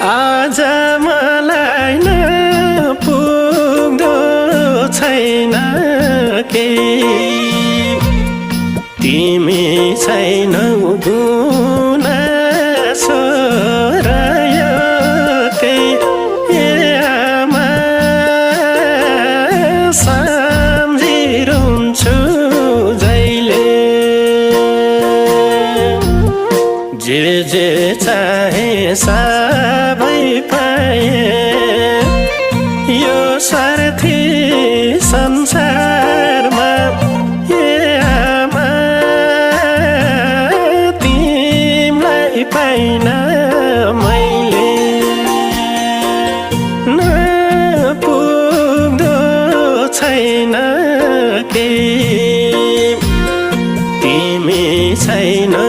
आज मलाई नपुग्दो छैन केही तिमी छैनौ गुनासो र यो आमा सम्झिरहन्छु जहिले जे चाहे सबै पाए यो स्वार्थी संसारमा आमा तिमीलाई पाइन मैले नपुग्दो छैन केही तिमी छैनौ